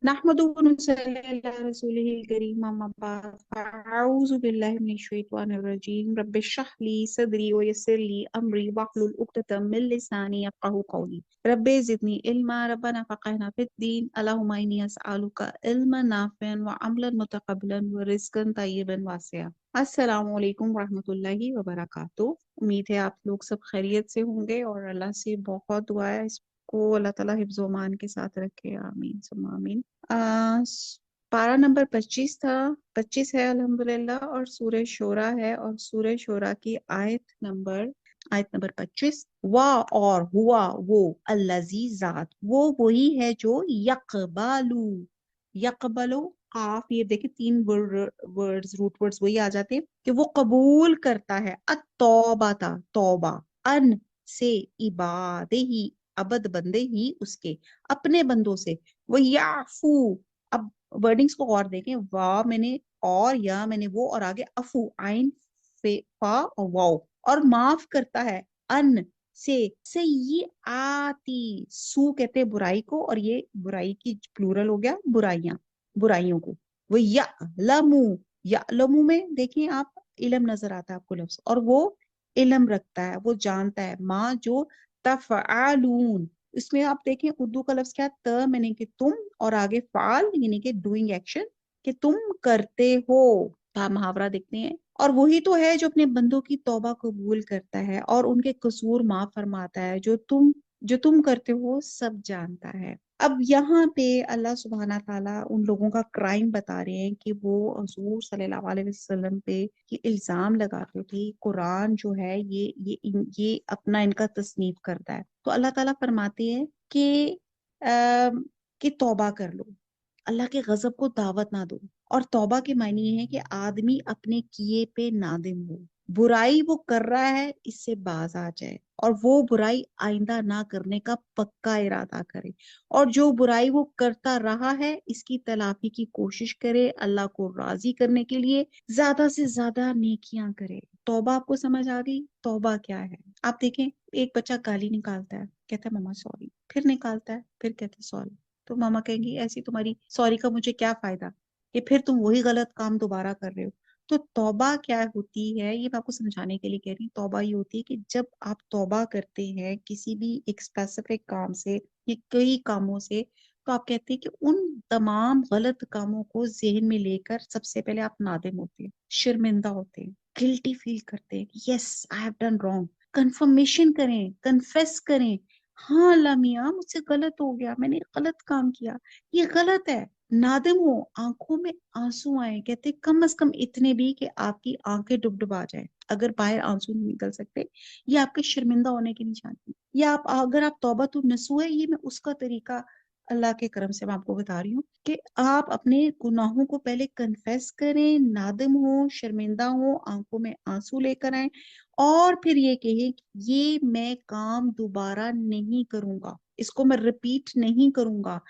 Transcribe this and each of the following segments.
नहमदुहु व नसल्ली अला रसूलिहिल करीम अम्मा बाद फ़अऊज़ु बिल्लाहि मिनश शैतानिर रजीम रब्बिश्रह ली सदरी व यस्सिर ली अमरी वहलुल उक़दतम मिन लिसानी यफ़क़हू क़ौली रब्बि ज़िदनी इल्मा रब्बना फ़क़िहना फ़िद्दीन अल्लाहुम्मा इन्नी अस्अलुका इल्मन नाफ़िअन व अमलन मुतक़ब्बलन व रिज़्क़न तय्यिबन वासिआ। अस्सलामु अलैकुम व रहमतुल्लाहि व बरकातुहू। उम्मीद है आप लोग सब खैरियत से होंगे और अल्लाह से बहुत दुआ है इसको अल्लाह ताला हिफ्ज़ व अमान के साथ रखे। आमीन सुम्मा आमीन। आ, पारा नंबर 25 था, 25 है अल्हम्दुलिल्लाह, और सूरह शोरा है, और सूरह शोरा की आयत नंबर 25। वाह और हुआ वो अल्लज़ी ज़ात, वो वही है जो यकबालू, यकबलो काफ, ये देखिए तीन वर्ड्स रूट वर्ड्स वही आ जाते हैं कि वो कबूल करता है अतौबा था तौबा, अन से, इबादे ही, अबद बंदे ही उसके, अपने बंदों से, वो याफू। अब वर्डिंग्स को और देखें, वाह मैंने और, या मैंने वो, और आगे अफू, आइन फा और वाओ, और माफ करता है अन से ये आती, सू कहते हैं बुराई को, और ये बुराई की प्लूरल हो गया बुराइयां, बुराइयों को। वो या लमू में देखिए आप, इलम नजर आता है आपको लफ्ज, और वो इलम रखता है, वो जानता है, माँ जो तफआलून, इसमें आप देखें उर्दू का लफ्ज क्या है, त मैंने कि तुम, और आगे फाल यानी कि डूइंग एक्शन, कि तुम करते हो, मुहावरा देखते हैं। और वही तो है जो अपने बंदों की तौबा कबूल करता है और उनके कसूर माफ फरमाता है, जो तुम करते हो सब जानता है। अब यहाँ पे अल्लाह सुब्हाना ताला उन लोगों का क्राइम बता रहे हैं कि वो हजूर सल्लल्लाहु अलैहि वसल्लम पे ये इल्जाम लगाते थे, कुरान जो है ये अपना इनका तस्नीफ करता है। तो अल्लाह ताला फरमाते हैं कि तौबा कर लो, अल्लाह के गजब को दावत ना दो। और तौबा के मायने ये है कि आदमी अपने किए पे नादिम हो, बुराई वो कर रहा है इससे बाज आ जाए, और वो बुराई आइंदा ना करने का पक्का इरादा करे, और जो बुराई वो करता रहा है इसकी तलाफी की कोशिश करे, अल्लाह को राजी करने के लिए ज्यादा से ज्यादा नेकियां करे। तौबा आपको समझ आ गई? तौबा क्या है? आप देखें, एक बच्चा गाली निकालता है, कहता है मम्मा सॉरी, फिर निकालता है, फिर कहता है सॉरी, तो मामा कहेंगी ऐसी तुम्हारी सॉरी का मुझे क्या फायदा, कि फिर तुम वही गलत काम दोबारा कर रहे हो। तो तौबा क्या होती है, ये मैं आपको समझाने के लिए कह रही हूँ। तौबा ये होती है कि जब आप तौबा करते हैं किसी भी एक स्पेसिफिक काम से या कई कामों से, तो आप कहते हैं कि उन तमाम गलत कामों को जहन में लेकर सबसे पहले आप नादिम होते हैं, शर्मिंदा होते हैं, गिल्टी फील करते हैं कि yes I have done wrong. Confirmation करें, कन्फेस करें, हाँ अल्लाह मियाँ मुझसे गलत हो गया, मैंने गलत काम किया, ये गलत है। नादिम हो, आंखों में आंसू आए, कहते कम से कम इतने भी कि आपकी आंखें डुबडुबा जाए, अगर बाहर आंसू नहीं निकल सकते, ये आपके शर्मिंदा होने की निशानी। या आप अगर आप तौबा तो नसू है, ये मैं उसका तरीका अल्लाह के करम से मैं आपको बता रही हूँ कि आप अपने गुनाहों को पहले कन्फेस करें, नादिम हो, शर्मिंदा हो, आंखों में आंसू लेकर आए, और फिर ये कहे कि ये मैं काम दोबारा नहीं करूंगा, इसको मैं रिपीट नहीं करूंगा।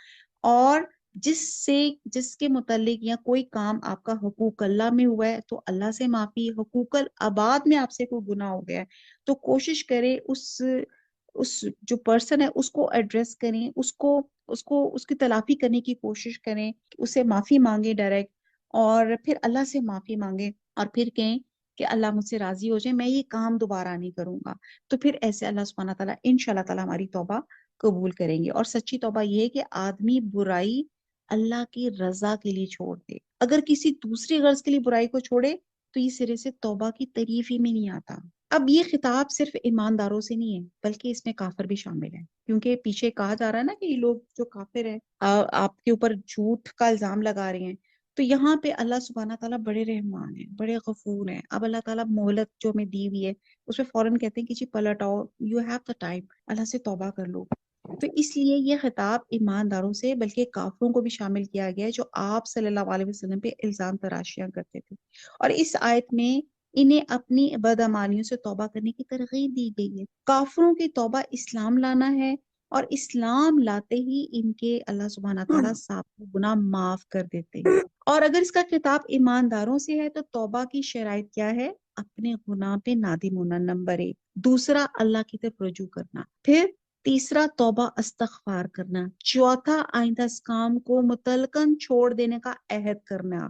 और जिससे जिसके मुतालिक या कोई काम आपका हुकूक अल्लाह में हुआ है तो अल्लाह से माफी, हुकूकल आबाद में आपसे कोई गुनाह हो गया है तो कोशिश करें उस जो पर्सन है उसको एड्रेस करें, उसको उसको उसकी तलाफी करने की कोशिश करें, उससे माफी मांगे डायरेक्ट, और फिर अल्लाह से माफी मांगे, और फिर कहें कि अल्लाह मुझसे राजी हो जाए, मैं ये काम दोबारा नहीं करूंगा। तो फिर ऐसे अल्लाह सुब्हाना ताला इंशाल्लाह ताला हमारी तौबा कबूल करेंगे। और सच्ची तौबा ये है कि आदमी बुराई अल्लाह की रजा के लिए छोड़ दे, अगर किसी दूसरी गर्ज के लिए बुराई को छोड़े तो ये सिरे से तौबा की तारीफ ही में नहीं आता। अब ये खिताब सिर्फ ईमानदारों से नहीं है बल्कि इसमें काफिर भी शामिल है, क्योंकि पीछे कहा जा रहा है ना कि ये लोग जो काफिर है आपके ऊपर झूठ का इल्जाम लगा रहे हैं। तो यहाँ पे अल्लाह सुब्हाना ताला बड़े रहमान है, बड़े गफूर हैं। अब अल्लाह ताला मोहलत जो हमें दी हुई है उसमें फौरन कहते हैं कि जी पलट आओ, यू हैव द टाइम, अल्लाह से तौबा कर लो। तो इसलिए ये खिताब ईमानदारों से बल्कि काफिरों को भी शामिल किया गया है जो आप सल्लल्लाहु अलैहि वसल्लम पे इल्जाम तराशियां करते थे। और इस आयत में इन्हें अपनी बदअमानियों से तौबा करने की तरगीब दी गई है। काफिरों की तौबा इस्लाम लाना है, और इस्लाम लाते ही इनके अल्लाह सुब्हाना ताला साफ गुनाह माफ कर देते हैं। और अगर इसका खिताब ईमानदारों से है तो तौबा की शराइत क्या है? अपने गुनाह पे नादिम होना नंबर 1, दूसरा अल्लाह की तरफ रुजू करना, फिर तीसरा तौबा इस्तगफार करना। चौथा आइंदा इस काम को मुतलकन छोड़ देने का अहद करना।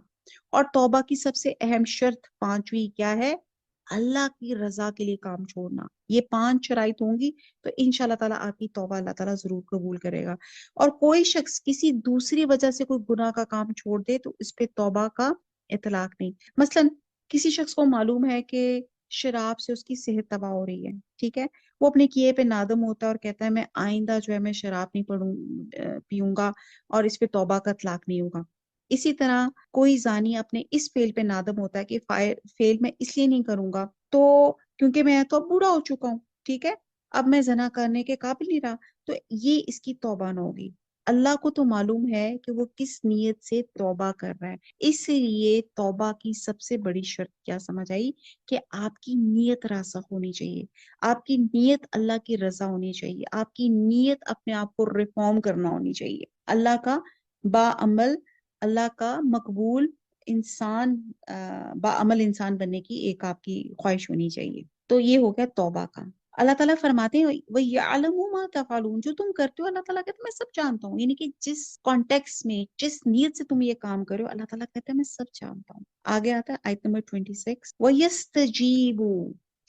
और तौबा की सबसे अहम शर्त पांचवी क्या है? अल्लाह की रजा के लिए काम छोड़ना। ये पांच शराइत होंगी तो इंशाल्लाह ताला आपकी तौबा अल्लाह ताला जरूर कबूल करेगा। और कोई शख्स किसी दूसरी वजह से कोई गुनाह का काम छोड़ दे तो इस पे तौबा का इतलाक नहीं। मसलन किसी शख्स को मालूम है कि शराब से उसकी सेहत तबाह हो रही है, ठीक है, वो अपने किए पे नादम होता है और कहता है मैं आइंदा जो है मैं शराब नहीं पीऊंगा और इस पे तौबा का इतलाक नहीं होगा। इसी तरह कोई जानी अपने इस फेल पे नादम होता है कि फेल मैं इसलिए नहीं करूंगा तो क्योंकि मैं तो अब बूढ़ा हो चुका हूँ, ठीक है, अब मैं जना करने के काबिल नहीं रहा, तो ये इसकी तौबा ना होगी। अल्लाह को तो मालूम है कि वो किस नीयत से तौबा कर रहा है, इसलिए तौबा की सबसे बड़ी शर्त क्या समझ आई? कि आपकी नीयत रासख होनी चाहिए, आपकी नीयत अल्लाह की रजा होनी चाहिए, आपकी नीयत अपने आप को रिफॉर्म करना होनी चाहिए, अल्लाह का बाअमल, अल्लाह का मकबूल इंसान, बाअमल इंसान बनने की एक आपकी ख्वाहिश होनी चाहिए। तो ये हो गया तौबा का। अल्लाह ताला फरमाते हैं वह यअलमु मा तफअलून, जो तुम करते हो अल्लाह ताला कहते हैं मैं सब जानता हूँ, यानी कि जिस कॉन्टेक्स्ट में जिस नीयत से तुम ये काम करो अल्लाह ताला कहते हैं मैं सब जानता हूँ। आगे आता है आयत नंबर 26, व यस्तजीबु।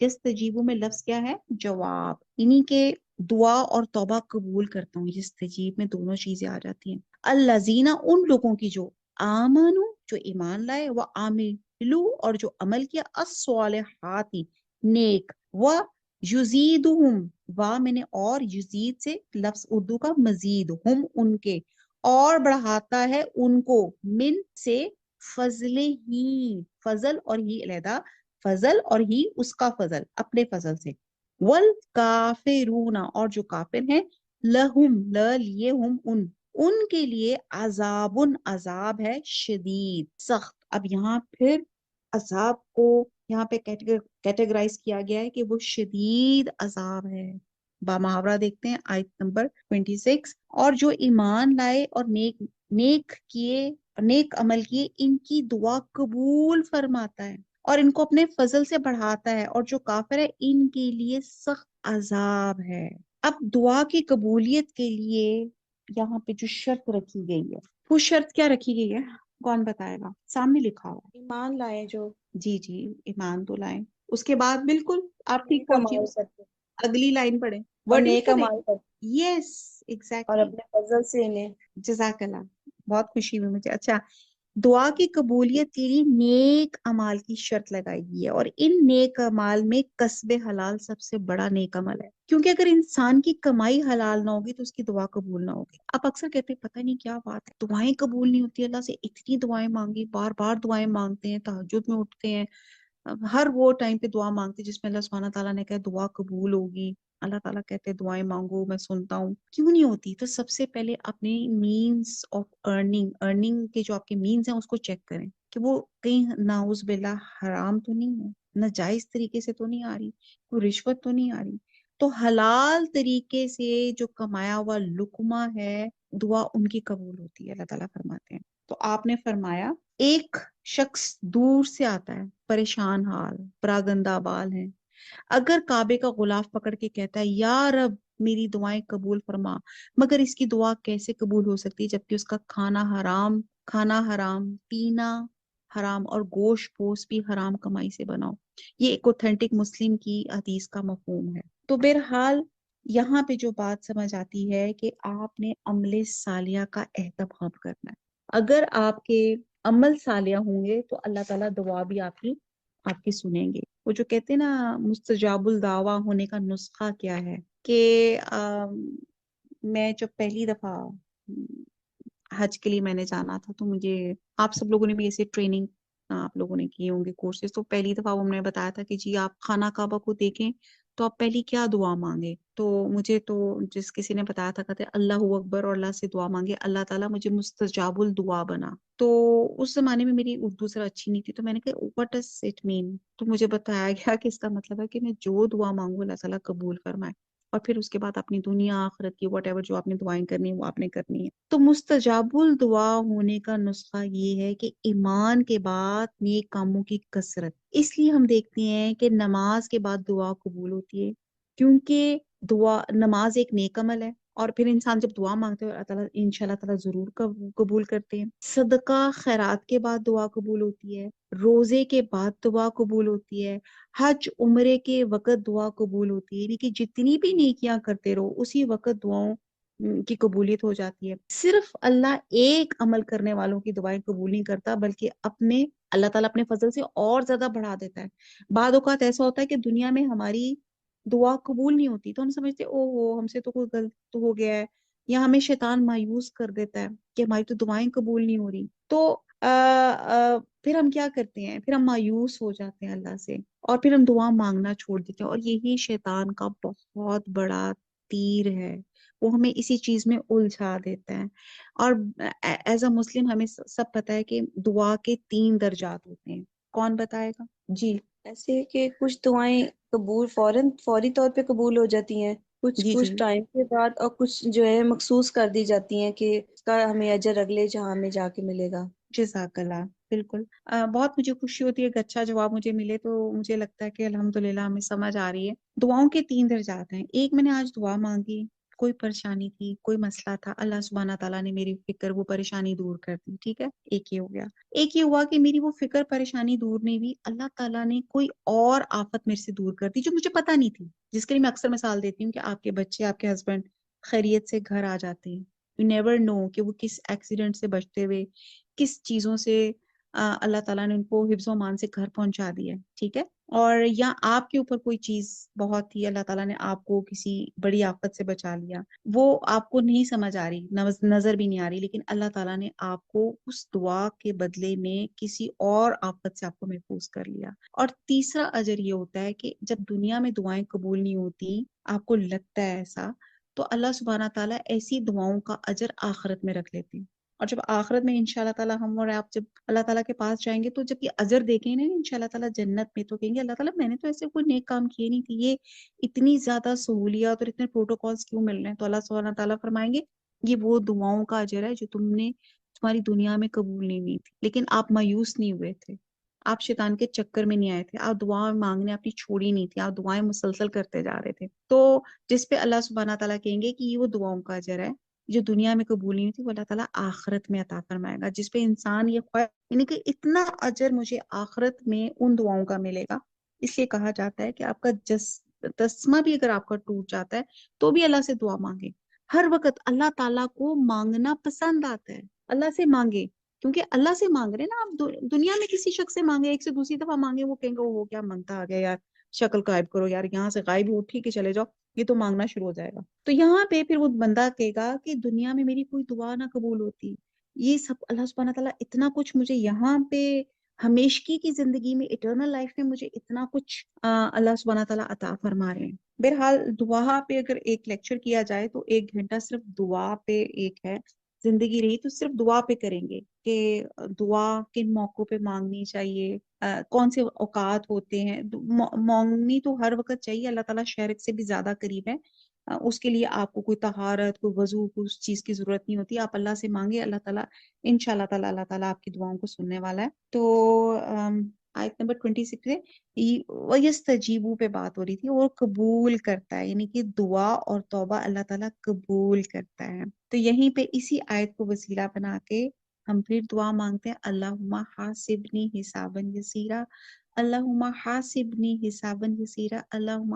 यस्तजीबु में लफ्ज क्या है? जवाब। इन्हीं के दुआ और तौबा कबूल करता हूँ, यस्तजीब में दोनों चीजें आ जाती हैं। अल्लजीना, उन लोगों की जो आमनु, जो ईमान लाए, व आमिलू, और जो अमल किया, अस्सवालिहाती, नेक, व युजीदुहुम, वाह मैंने और, युजीद से लफ्ज उर्दू का मजीद, हम उनके, और बढ़ाता है उनको, मिन से, फजले ही, फजल और ही अलहदा, फजल और ही उसका फजल, अपने फजल से, वल काफिरूना, और जो काफिर हैं, लहुम, ल लिए हम उनके लिए, अजाबुन, अजाब है, शदीद, सख्त। अब यहाँ फिर अजाब को यहाँ पे कैटेगराइज किया गया है कि वो शदीद अजाब है। बामुहावरा देखते हैं आयत नंबर 26, और जो ईमान लाए और नेक नेक किए, नेक अमल किए, इनकी दुआ कबूल फरमाता है और इनको अपने फजल से बढ़ाता है, और जो काफिर है इनके लिए सख्त अजाब है। अब दुआ की कबूलियत के लिए यहाँ पे जो शर्त रखी गई है, वो शर्त क्या रखी गई है? कौन बताएगा? सामने लिखा हुआ है। ईमान लाए जो, जी जी, ईमान तो लाए। उसके बाद बिल्कुल आप ठीक नेक पहुंची, अमाल करते, अगली लाइन पढ़े, और वर्डिंग नेक तो देख। अमाल करते यस, और एग्जैक्टली। अपने फजल से इन्हें। जजाकल्ला, बहुत खुशी हुई मुझे। अच्छा, दुआ की कबूलियत के लिए नेक अमाल की शर्त लगाई गई है, और इन नेक अमाल में कस्बे हलाल सबसे बड़ा नेक अमल है, क्योंकि अगर इंसान की कमाई हलाल ना होगी तो उसकी दुआ कबूल ना होगी। आप अक्सर कहते हैं पता नहीं क्या बात है, दुआएं कबूल नहीं होती, अल्लाह से इतनी दुआएं मांगी, बार बार दुआएं मांगते हैं, तहज्जुद में उठते हैं, अब हर वो टाइम पे दुआ मांगते जिसमें अल्लाह सुब्हानह ताला ने कहा दुआ कबूल होगी, अल्लाह ताला कहते हैं दुआएं मांगो मैं सुनता हूँ, क्यों नहीं होती? तो सबसे पहले अपने मीन्स ऑफ अर्निंग, अर्निंग के जो आपके मीन्स हैं उसको चेक करें कि वो कहीं नाउज बिल्ला हराम तो नहीं है, नाजायज तरीके से तो नहीं आ रही, कोई रिश्वत तो नहीं आ रही। तो हलाल तरीके से जो कमाया हुआ लुकमा है, दुआ उनकी कबूल होती है, अल्लाह ताला फरमाते हैं। तो आपने फरमाया एक शख्स दूर से आता है, परेशान हाल, परागंदा बाल है, अगर काबे का गुलाफ पकड़ के कहता है या रब मेरी दुआएं कबूल फरमा, मगर इसकी दुआ कैसे कबूल हो सकती है जबकि उसका खाना हराम, पीना हराम, और गोश्त पोस्ट भी हराम कमाई से बनाओ। ये एक ऑथेंटिक मुस्लिम की हदीस का मफहूम है। तो बहरहाल यहाँ पे जो बात समझ आती है कि आपने अमले सालिया का एहतमाम करना है। अगर आपके अमल सालिया होंगे तो अल्लाह ताला दुआ भी आपकी आपकी सुनेंगे। वो जो कहते हैं ना मुस्तजाबुल दावा होने का नुस्खा क्या है, कि मैं जब पहली दफा हज के लिए मैंने जाना था तो मुझे, आप सब लोगों ने भी ऐसे ट्रेनिंग आप लोगों ने किए होंगे कोर्सेज, तो पहली दफा वो हमने बताया था कि जी आप खाना काबा को देखें तो आप पहली क्या दुआ मांगे, तो मुझे तो जिस किसी ने बताया था कहते अल्लाह अकबर और अल्लाह से दुआ मांगे अल्लाह ताला मुझे मुस्तजाबुल दुआ बना। तो उस जमाने में मेरी उर्दू जरा अच्छी नहीं थी, तो मैंने कहा व्हाट डज इट मीन, तो मुझे बताया गया कि इसका मतलब है कि मैं जो दुआ मांगू अल्लाह ताला कबूल फरमाए, और फिर उसके बाद अपनी दुनिया आखिरत की वट एवर जो आपने दुआएं करनी है वो आपने करनी है। तो मुस्तजाबुल दुआ होने का नुस्खा ये है कि ईमान के बाद नेक कामों की कसरत। इसलिए हम देखते हैं कि नमाज के बाद दुआ कबूल होती है, क्योंकि دعا نماز ایک نیک عمل ہے، اور پھر انسان جب دعا مانگتے ہیں اللہ تعالیٰ انشاءاللہ تعالیٰ ضرور قبول کرتے ہیں۔ صدقہ خیرات کے بعد دعا قبول ہوتی ہے، روزے کے بعد دعا قبول ہوتی ہے، حج عمرے کے وقت دعا قبول ہوتی ہے، یعنی کہ جتنی بھی نیکیاں کرتے رہو اسی وقت دعاؤں کی قبولیت ہو جاتی ہے۔ صرف اللہ ایک عمل کرنے والوں کی دعائیں قبول نہیں کرتا، بلکہ اللہ تعالیٰ اپنے فضل سے اور زیادہ بڑھا دیتا ہے۔ بعد اوقات ایسا ہوتا ہے کہ دنیا میں ہماری دعا قبول نہیں ہوتی تو ہم سمجھتے او ہو ہم سے تو کوئی غلط ہو گیا ہے، یا ہمیں شیطان مایوس کر دیتا ہے کہ ہماری تو دعائیں قبول نہیں ہو رہی، تو پھر ہم کیا کرتے ہیں، پھر ہم مایوس ہو جاتے ہیں اللہ سے، اور پھر ہم دعا مانگنا چھوڑ دیتے ہیں، اور یہی شیطان کا بہت بڑا تیر ہے، وہ ہمیں اسی چیز میں الجھا دیتا ہے۔ اور ایز اے مسلم ہمیں سب پتہ ہے کہ دعا کے 3 درجات ہوتے ہیں، کون بتائے گا؟ جی ایسے کہ کچھ دعائیں قبول فوری طور پہ قبول ہو جاتی ہیں، کچھ جی کچھ جی ٹائم کے بعد، اور کچھ جو ہے مخصوص کر دی جاتی ہیں کہ اس کا ہمیں اجر اگلے جہاں میں جا کے ملے گا۔ جزاک اللہ، بالکل۔ بہت مجھے خوشی ہوتی ہے کہ اچھا جواب مجھے ملے، تو مجھے لگتا ہے کہ الحمدللہ ہمیں سمجھ آ رہی ہے۔ دعاؤں کے 3 درجات ہیں، ایک میں نے آج دعا مانگی، کوئی پریشانی تھی، کوئی مسئلہ تھا، اللہ سبحانہ تعالیٰ نے میری فکر وہ پریشانی دور کر دی، ٹھیک ہے، ایک یہ ہو گیا۔ ایک یہ ہوا کہ میری وہ فکر پریشانی دور نہیں ہوئی، اللہ تعالیٰ نے کوئی اور آفت میرے سے دور کر دی جو مجھے پتا نہیں تھی، جس کے لیے میں اکثر مثال دیتی ہوں کہ آپ کے بچے، آپ کے ہسبینڈ خیریت سے گھر آ جاتے ہیں، یو نیور نو کہ وہ کس ایکسیڈنٹ سے بچتے ہوئے، کس چیزوں سے اللہ تعالیٰ نے ان کو حفظ و امان سے گھر پہنچا دیا ہے، ٹھیک ہے، اور یا آپ کے اوپر کوئی چیز بہت ہی اللہ تعالیٰ نے آپ کو کسی بڑی آفت سے بچا لیا، وہ آپ کو نہیں سمجھ آ رہی، نظر بھی نہیں آ رہی، لیکن اللہ تعالیٰ نے آپ کو اس دعا کے بدلے میں کسی اور آفت سے آپ کو محفوظ کر لیا۔ اور تیسرا اجر یہ ہوتا ہے کہ جب دنیا میں دعائیں قبول نہیں ہوتی، آپ کو لگتا ہے ایسا، تو اللہ سبحانہ تعالیٰ ایسی دعاؤں کا اجر آخرت میں رکھ لیتے ہیں، اور جب آخرت میں انشاءاللہ تعالیٰ ہم اور آپ جب اللہ تعالیٰ کے پاس جائیں گے تو جب یہ اجر دیکھیں گے نا انشاءاللہ تعالیٰ جنت میں، تو کہیں گے اللہ تعالیٰ میں نے تو ایسے کوئی نیک کام کیے نہیں تھے، یہ اتنی زیادہ سہولیات اور اتنے پروٹوکالز کیوں مل رہے ہیں؟ تو اللہ سبحانہ تعالیٰ فرمائیں گے یہ وہ دعاؤں کا اجر ہے جو تمہاری دنیا میں قبول نہیں ہوئی تھی، لیکن آپ مایوس نہیں ہوئے تھے، آپ شیطان کے چکر میں نہیں آئے تھے، آپ دعا مانگنے اپنی چھوڑی نہیں تھی، آپ دعائیں مسلسل کرتے جا رہے تھے، تو جس پہ اللہ سبحانہ تعالیٰ کہیں گے کہ یہ وہ دعاؤں کا اجر ہے جو دنیا میں قبول نہیں تھی، وہ اللہ تعالیٰ آخرت میں عطا فرمائے گا، جس پہ انسان یہ خواہش، یعنی کہ اتنا اجر مجھے آخرت میں ان دعاؤں کا ملے گا۔ اس لیے کہا جاتا ہے کہ آپ کا تسمہ بھی اگر آپ کا ٹوٹ جاتا ہے تو بھی اللہ سے دعا مانگے، ہر وقت اللہ تعالیٰ کو مانگنا پسند آتا ہے، اللہ سے مانگے، کیونکہ اللہ سے مانگ رہے ہیں نا آپ، دنیا میں کسی شخص سے مانگے، ایک سے دوسری دفعہ مانگے، وہ کہیں گے وہ کیا مانگتا آ گیا یار، شکل غائب کرو یار، یہاں سے غائب ہو ٹھیک ہے چلے جاؤ، یہ تو مانگنا شروع ہو جائے گا۔ تو یہاں پہ پھر وہ بندہ کہے گا کہ دنیا میں میری کوئی دعا نہ قبول ہوتی، یہ سب اللہ سبحانہ تعالیٰ اتنا کچھ مجھے یہاں پہ ہمیشگی کی زندگی میں، اٹرنل لائف میں مجھے اتنا کچھ اللہ سبحانہ تعالیٰ عطا فرما رہے ہیں۔ بہرحال دعا پہ اگر ایک لیکچر کیا جائے تو 1 گھنٹہ صرف دعا پہ ایک ہے، زندگی رہی تو صرف دعا پہ کریں گے کہ دعا کن موقعوں پہ مانگنی چاہیے، کون سے اوقات ہوتے ہیں، مانگنی تو ہر وقت چاہیے، اللہ تعالیٰ شرک سے بھی زیادہ قریب ہے، اس کے لیے آپ کو کوئی طہارت، کوئی وضو، کوئی اس چیز کی ضرورت نہیں ہوتی، آپ اللہ سے مانگے، اللہ تعالیٰ انشاءاللہ تعالیٰ اللہ تعالیٰ آپ کی دعاؤں کو سننے والا ہے۔ تو آیت نمبر 26 ہے، وَيَسْتَجِيبُ پہ بات ہو رہی تھی، اور قبول کرتا ہے، یعنی کہ دعا اور توبہ اللہ تعالیٰ قبول کرتا ہے۔ تو یہیں پہ اسی آیت کو وسیلہ بنا کے ہم پھر دعا مانگتے ہیں، اللہم حاسبنی حسابا یسیرا، اللہم حاسبنی حسابا یسیرا، اللہم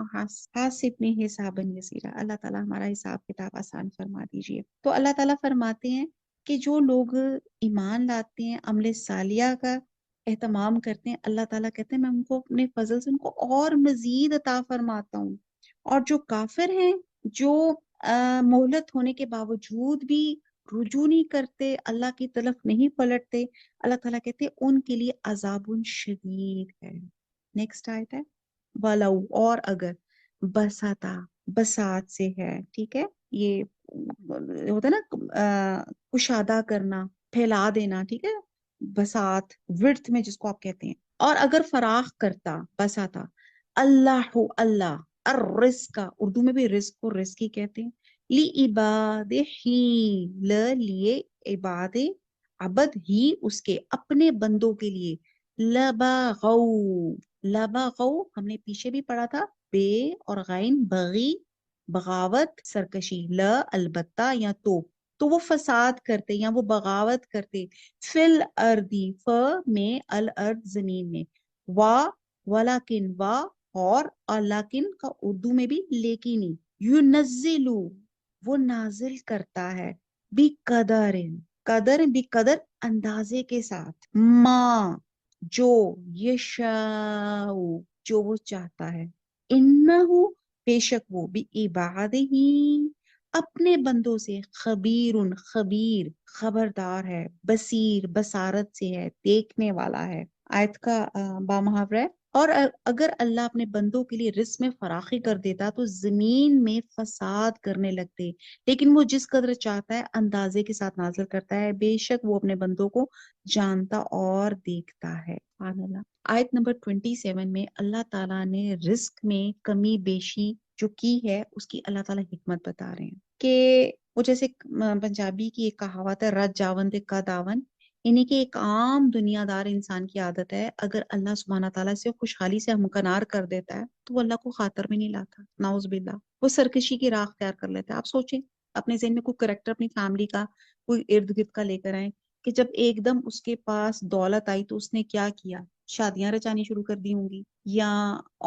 حاسبنی حسابا یسیرا، اللہ تعالیٰ ہمارا حساب کتاب آسان فرما دیجئے۔ تو اللہ تعالیٰ فرماتے ہیں کہ جو لوگ ایمان لاتے ہیں، عمل صالحہ کا اہتمام کرتے ہیں، اللہ تعالیٰ کہتے ہیں میں ان کو اپنے فضل سے ان کو اور مزید عطا فرماتا ہوں، اور جو کافر ہیں، جو مہلت ہونے کے باوجود بھی رجوع نہیں کرتے، اللہ کی طرف نہیں پلٹتے، اللہ تعالیٰ کہتے ہیں ان کے لیے عذاب شدید ہے۔ نیکسٹ آیت ہے ولو، اور اگر، بساتا بسات سے ہے، ٹھیک ہے، یہ ہوتا ہے نا کشادہ کرنا، پھیلا دینا، ٹھیک ہے، بسات ورتھ میں جس کو آپ کہتے ہیں، اور اگر فراخ کرتا، بساتا، اللہ اللہ، الرزق، اردو میں بھی رزق کو رزق ہی کہتے ہیں، لی عباد ہی، لیے عباد، عبد ہی اس کے، اپنے بندوں کے لیے، لبغوا، لبغوا ہم نے پیچھے بھی پڑھا تھا، بے اور غین بغی، بغاوت سرکشی، البتہ یا تو وہ فساد کرتے یا وہ بغاوت کرتے، فل اردی، میں الارض زمین میں، ولیکن اور لیکن کا اردو میں بھی لیکنی، یونزلو وہ نازل کرتا ہے، بھی قدر اندازے کے ساتھ، ماں جو، یشاء جو وہ چاہتا ہے، انہو بے شک وہ، بھی عبادہی اپنے بندوں سے، خبیر خبردار ہے، بصیر بصارت سے ہے، دیکھنے والا ہے۔ آیت کا بامحاورہ ہے، اور اگر اللہ اپنے بندوں کے لیے رزق میں فراخی کر دیتا تو زمین میں فساد کرنے لگتے، لیکن وہ جس قدر چاہتا ہے اندازے کے ساتھ نازل کرتا ہے، بے شک وہ اپنے بندوں کو جانتا اور دیکھتا ہے۔ سبحان اللہ۔ آیت نمبر 27 میں اللہ تعالیٰ نے رزق میں کمی بیشی جو کی ہے اس کی اللہ تعالیٰ حکمت بتا رہے ہیں کہ وہ جیسے پنجابی کی ایک کہاوت ہے، رج جاون دے کا داون، یعنی کہ ایک عام دنیا دار انسان کی عادت ہے، اگر اللہ سبحانہ تعالیٰ سے خوشحالی سے ہمکنار کر دیتا ہے تو وہ اللہ کو خاطر میں نہیں لاتا، نعوذ باللہ، وہ سرکشی کی راہ اختیار کر لیتا ہے۔ آپ سوچیں اپنے ذہن میں کوئی کریکٹر اپنی فیملی کا، کوئی ارد گرد کا لے کر آئیں کہ جب ایک دم اس کے پاس دولت آئی تو اس نے کیا کیا، شادیاں رچانی شروع کر دی ہوں گی، یا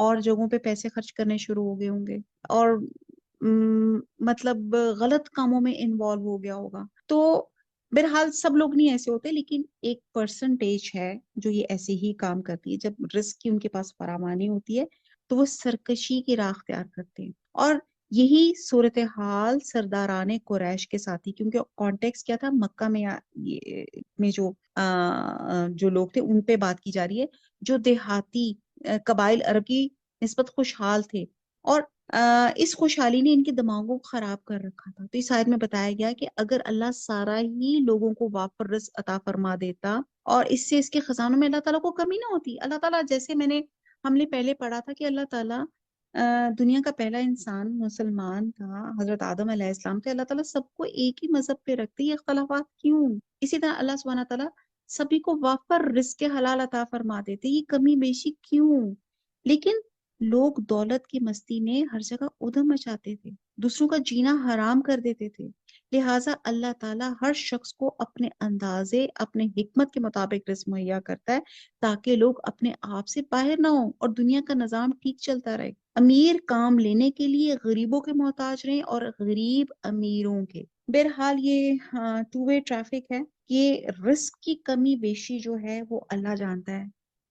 اور جگہوں پہ پیسے خرچ کرنے شروع ہو گئے ہوں گے، اور مطلب غلط کاموں میں انوالو ہو گیا ہوگا۔ تو بہرحال سب لوگ نہیں ایسے ہوتے، لیکن ایک پرسنٹیج ہے جو یہ ایسے ہی کام کرتی ہے، جب رزق کی ان کے پاس فراوانی ہوتی ہے تو وہ سرکشی کی راہ اختیار کرتے ہیں۔ اور یہی صورتحال سرداران قریش کے ساتھ تھی، کیونکہ کانٹیکس کیا تھا، مکہ میں میں جو لوگ تھے ان پہ بات کی جا رہی ہے، جو دیہاتی قبائل عرب کی نسبت خوشحال تھے، اور اس خوشحالی نے ان کے دماغوں کو خراب کر رکھا تھا۔ تو اس آیت میں بتایا گیا کہ اگر اللہ سارا ہی لوگوں کو وافر رزق عطا فرما دیتا اور اس سے اس کے خزانوں میں اللہ تعالیٰ کو کمی نہ ہوتی، اللہ تعالیٰ جیسے ہم نے پہلے پڑھا تھا کہ اللہ تعالیٰ دنیا کا پہلا انسان مسلمان تھا، حضرت آدم علیہ السلام تھے، اللہ تعالیٰ سب کو ایک ہی مذہب پہ رکھتے، یہ اختلافات کیوں؟ اسی طرح اللہ سبحانہ تعالیٰ سبھی کو وافر رزق حلال عطا فرما دیتے، یہ کمی بیشی کیوں؟ لیکن لوگ دولت کی مستی میں ہر جگہ ادھم مچاتے تھے، دوسروں کا جینا حرام کر دیتے تھے، لہٰذا اللہ تعالیٰ ہر شخص کو اپنے اندازے، اپنے حکمت کے مطابق رزق مہیا کرتا ہے تاکہ لوگ اپنے آپ سے باہر نہ ہوں اور دنیا کا نظام ٹھیک چلتا رہے۔ امیر کام لینے کے لیے غریبوں کے محتاج رہیں اور غریب امیروں کے۔ بہرحال یہ ٹو وے ٹریفک ہے، یہ رزق کی کمی بیشی جو ہے وہ اللہ جانتا ہے۔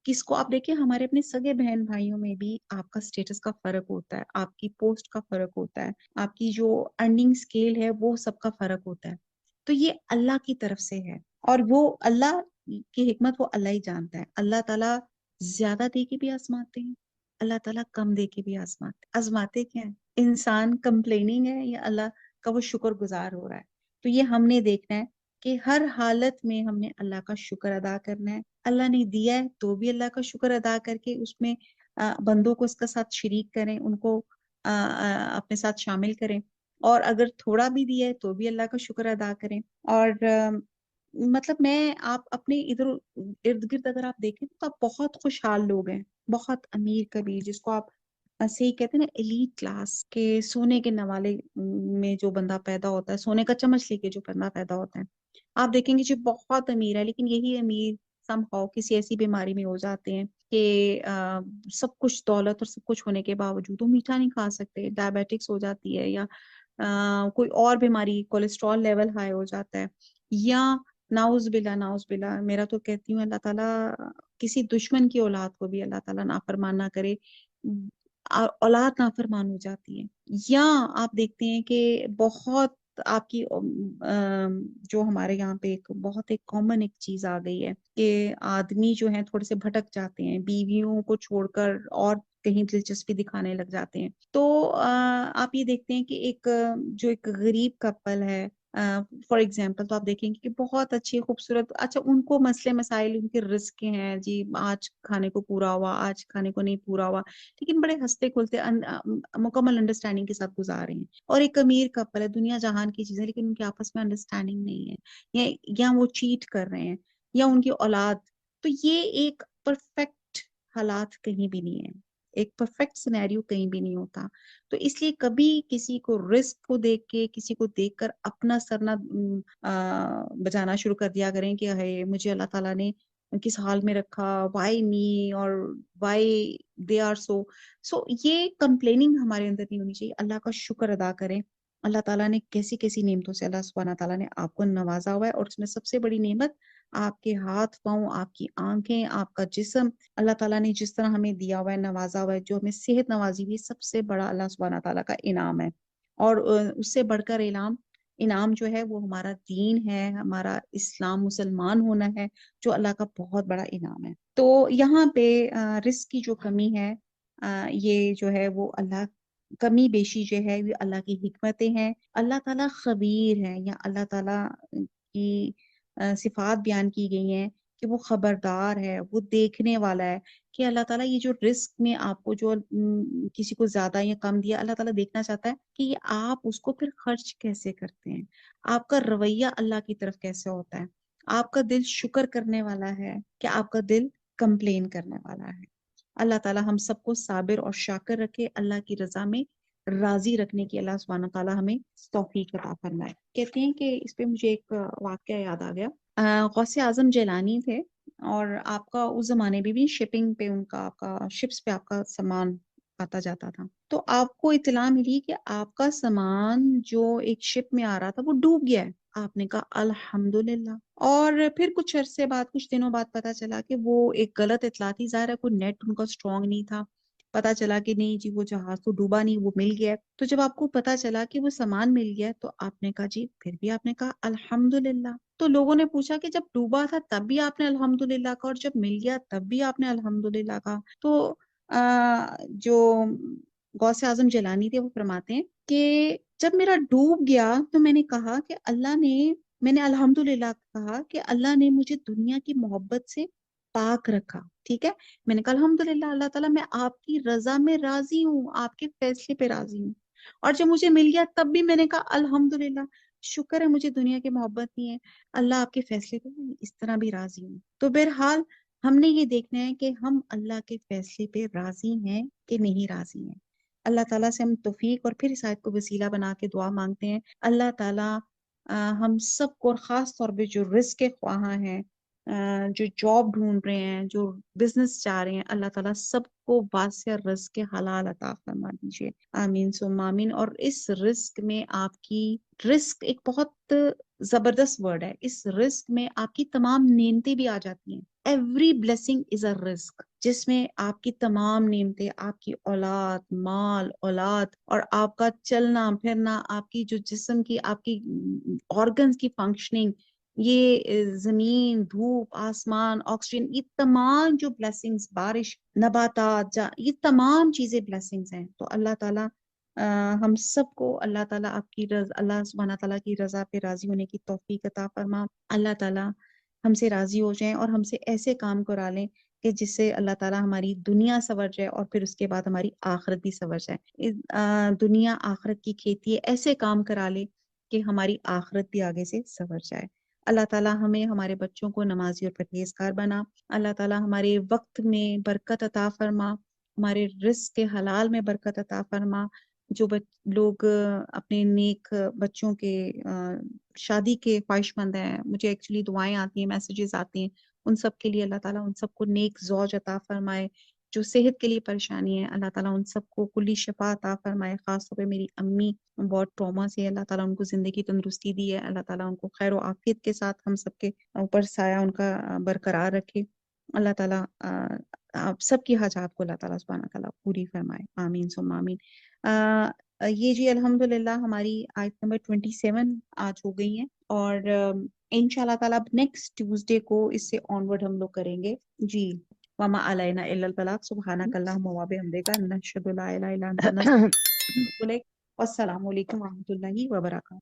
کس کو آپ دیکھیں، ہمارے اپنے سگے بہن بھائیوں میں بھی آپ کا سٹیٹس کا فرق ہوتا ہے، آپ کی پوسٹ کا فرق ہوتا ہے، آپ کی جو ارننگ سکیل ہے وہ سب کا فرق ہوتا ہے۔ تو یہ اللہ کی طرف سے ہے، اور وہ اللہ کی حکمت وہ اللہ ہی جانتا ہے۔ اللہ تعالیٰ زیادہ دے کے بھی آزماتے ہیں، اللہ تعالیٰ کم دے کے بھی آزماتے کیا ہے؟ انسان کمپلیننگ ہے یا اللہ کا وہ شکر گزار ہو رہا ہے؟ تو یہ ہم نے دیکھنا ہے کہ ہر حالت میں ہم نے اللہ کا شکر ادا کرنا ہے، اللہ نے دیا ہے تو بھی اللہ کا شکر ادا کر کے اس میں بندوں کو اس کا ساتھ شریک کریں، ان کو اپنے ساتھ شامل کریں، اور اگر تھوڑا بھی دیا ہے تو بھی اللہ کا شکر ادا کریں۔ اور مطلب آپ اپنے ادھر ارد گرد اگر آپ دیکھیں تو آپ بہت خوشحال لوگ ہیں، بہت امیر کبیر، جس کو آپ صحیح کہتے ہیں نا ایلیٹ کلاس کے، سونے کے نوالے میں جو بندہ پیدا ہوتا ہے، سونے کا چمچ لے کے جو بندہ پیدا ہوتا ہے، آپ دیکھیں گے جو بہت امیر ہے، لیکن یہی امیر سم ہاؤ کسی ایسی بیماری میں ہو جاتے ہیں کہ سب کچھ دولت اور سب کچھ ہونے کے باوجود وہ میٹھا نہیں کھا سکتے، ڈائبیٹکس ہو جاتی ہے، یا کوئی اور بیماری، کولیسٹرول لیول ہائی ہو جاتا ہے، یا ناؤز باللہ ناؤز باللہ، میرا تو کہتی ہوں اللہ تعالیٰ کسی دشمن کی اولاد کو بھی اللہ تعالیٰ نافرمان نہ کرے، اولاد نافرمان ہو جاتی ہے۔ یا آپ دیکھتے ہیں کہ بہت آپ کی جو ہمارے یہاں پہ ایک بہت ایک کامن ایک چیز آ گئی ہے کہ آدمی جو ہیں تھوڑے سے بھٹک جاتے ہیں، بیویوں کو چھوڑ کر اور کہیں دلچسپی دکھانے لگ جاتے ہیں۔ تو آپ یہ دیکھتے ہیں کہ ایک غریب کپل ہے، فار ایگزامپل، تو آپ دیکھیں گے کہ بہت اچھی خوبصورت، اچھا ان کو مسئلے مسائل ان کے رزق کے ہیں، جی آج کھانے کو پورا ہوا، آج کھانے کو نہیں پورا ہوا، لیکن بڑے ہنستے کھلتے مکمل انڈرسٹینڈنگ کے ساتھ گزار رہے ہیں۔ اور ایک امیر کپل ہے، دنیا جہان کی چیزیں، لیکن ان کے آپس میں انڈرسٹینڈنگ نہیں ہے، یا وہ چیٹ کر رہے ہیں، یا ان کی اولاد۔ تو یہ ایک پرفیکٹ حالات کہیں بھی نہیں ہے، ایک परफेक्ट सिनेरियो कहीं भी नहीं होता. तो इसलिए कभी किसी को रिस्क को देख के, किसी को देखकर अपना सर ना बजाना शुरू कर दिया करें कि है मुझे अल्लाह ताला ने किस हाल में रखा, वाई मी, और वाई दे आर सो ये कंप्लेनिंग हमारे अंदर नहीं होनी चाहिए. अल्लाह का शुक्र अदा करें. अल्लाह ताला ने कैसी कैसी नेमतों से अल्लाह सुब्हाना ताला ने आपको नवाजा हुआ है, और उसमें सबसे बड़ी नेमत आपके हाथ पांव, आपकी आंखें, आपका जिस्म, अल्लाह ताला ने जिस तरह हमें दिया हुआ है, नवाजा हुआ है, जो हमें सेहत नवाजी हुई है, सबसे बड़ा अल्लाह सुब्हाना ताला का इनाम है. और उससे बढ़कर इनाम जो है वो हमारा दीन है, हमारा इस्लाम मुसलमान होना है, जो अल्लाह का बहुत बड़ा इनाम है. तो यहाँ पे रिस्क की जो कमी है, ये जो है वो अल्लाह कमी बेशी जो है ये अल्लाह की हिकमतें हैं. अल्लाह ताला खबीर है, या अल्लाह ताला की सिफात बयान की गई हैं कि वो खबरदार है, वो देखने वाला है. कि अल्लाह ताला ये जो रिस्क में आपको जो किसी को ज्यादा या कम दिया, अल्लाह ताला देखना चाहता है कि ये आप उसको फिर खर्च कैसे करते हैं, आपका रवैया अल्लाह की तरफ कैसे होता है, आपका दिल शुक्र करने वाला है कि आपका दिल कंप्लेन करने वाला है. अल्लाह ताला हम सबको साबिर और शाकिर रखे, अल्लाह की रजा में राजी रखने की अल्लाह सुब्हाना ताला हमें तौफीक अता फरमाए. कहते हैं कि इस पे मुझे एक वाकया याद आ गया. गौसे आजम जैलानी थे, और आपका उस जमाने में भी शिपिंग पे उनका, आपका शिप्स पे आपका सामान आता जाता था. तो आपको इत्तला मिली कि आपका सामान जो एक शिप में आ रहा था वो डूब गया है. आपने कहा अल्हम्दुलिल्लाह. और फिर कुछ अरसे बाद, कुछ दिनों बाद पता चला कि वो एक गलत इत्तला थी. ज़ाहिर है कोई नेट उनका स्ट्रांग नहीं था. पता चला कि नहीं जी वो जहाज तो डूबा नहीं, वो मिल गया है. तो जब आपको पता चला कि वो सामान मिल गया है, तो आपने कहा जी, फिर भी आपने कहा अल्हम्दुलिल्लाह. तो लोगों ने पूछा कि जब डूबा था तब भी आपने अल्हम्दुलिल्लाह कहा, और जब मिल गया तब भी आपने अल्हम्दुलिल्लाह कहा. तो जो गौसे आजम जलानी थे वो फरमाते हैं कि जब मेरा डूब गया तो मैंने कहा कि मैंने अल्हम्दुलिल्लाह कहा कि अल्लाह ने मुझे दुनिया की मोहब्बत से पाक रखा. ठीक है, मैंने कहा अल्हम्दुलिल्लाह अल्लाह ताला, मैं आपकी रजा में राजी हूँ, आपके फैसले पे राजी हूँ. और जब मुझे मिल गया तब भी मैंने कहा अल्हम्दुलिल्लाह, शुक्र है मुझे दुनिया की मोहब्बत नहीं है, अल्लाह आपके फैसले पे मैं इस तरह भी राजी हूँ. तो बहरहाल हमने ये देखना है कि हम अल्लाह के फैसले पे राजी हैं कि नहीं राजी हैं. अल्लाह ताला से हम तौफीक और फिर इस आयत को वसीला बना के दुआ मांगते हैं. अल्लाह ताला हम सबको, और खास तौर पे जो रिस्क के ख्वाहां हैं, जो जॉब ढूंढ रहे हैं, जो बिजनेस चाह रहे हैं, अल्लाह ताला सबको वासिया रिस्क के हलाल अता फरमा दीजिए. आमीन सुम्मा आमीन. और इस रिस्क में आपकी, रिस्क एक बहुत जबरदस्त वर्ड है, इस रिस्क में आपकी तमाम नेमतें भी आ जाती हैं. Every blessing is a risk, जिसमें आपकी तमाम नेमतें, आपकी औलाद, माल औलाद, और आपका चलना फिरना, आपकी जो जिस्म की, आपकी ऑर्गन्स की फंक्शनिंग, ये जमीन, धूप, आसमान, ऑक्सीजन, ये तमाम जो ब्लेसिंग्स, बारिश, नबातात, ये तमाम चीजें ब्लेसिंग्स हैं. तो अल्लाह ताला हम सबको, अल्लाह ताला अल्लाह सुब्हाना ताला की रजा पे राजी होने की तौफीक अता फरमा. अल्लाह ताला हमसे राजी हो जाएं और हमसे ऐसे काम करा लें कि जिससे अल्लाह ताला हमारी दुनिया संवर जाए, और फिर उसके बाद हमारी आखिरत भी संवर जाए. दुनिया आखिरत की खेती है, ऐसे काम करा ले कि हमारी आखिरत भी आगे से संवर जाए. अल्लाह ताला हमें, हमारे बच्चों को नमाजी और परहेजगार बना. अल्लाह ताला हमारे वक्त में बरकत अता फरमा, हमारे रिस्क के हलाल में बरकत अता फरमा. जो लोग अपने नेक बच्चों के शादी के ख्वाहिशमंद हैं, मुझे एक्चुअली दुआएं आती हैं, मैसेजेस आते हैं, उन सब के लिए अल्लाह ताला उन सबको नेक ज़ौज अता फरमाए. जो सेहत के लिए परेशानी है, अल्लाह ताला उन सबको कुल्ली शफा अता फरमाए. खास तौर पे मेरी अम्मी बहुत ट्रॉमा से, अल्लाह ताला उनको जिंदगी तंदुरुस्ती दी है, अल्लाह ताला उनको खैर और आफियत के साथ हम सबके ऊपर साया उनका बरकरार रखे. अल्लाह ताला आप सबकी हाजात को अल्लाह ताला सुब्हाना ताला पूरी फरमाए. आमीन सुम्मा आमीन. ये जी अल्हम्दुलिल्लाह हमारी आयत नंबर 27 आज हो गई है, और इंशाल्लाह ताला अब नेक्स्ट ट्यूसडे को इससे ऑनवर्ड हम लोग करेंगे जी. वमा अलैना इल्लल बलाग. सुब्हानक अल्लाहुम्मा व बिहम्दिका नशहदु ला इलाहा इल्ला अंता नस्तगफिरुक व नतूबु इलैक. वस्सलामु अलैकुम व रहमतुल्लाहि व बरकातुहू.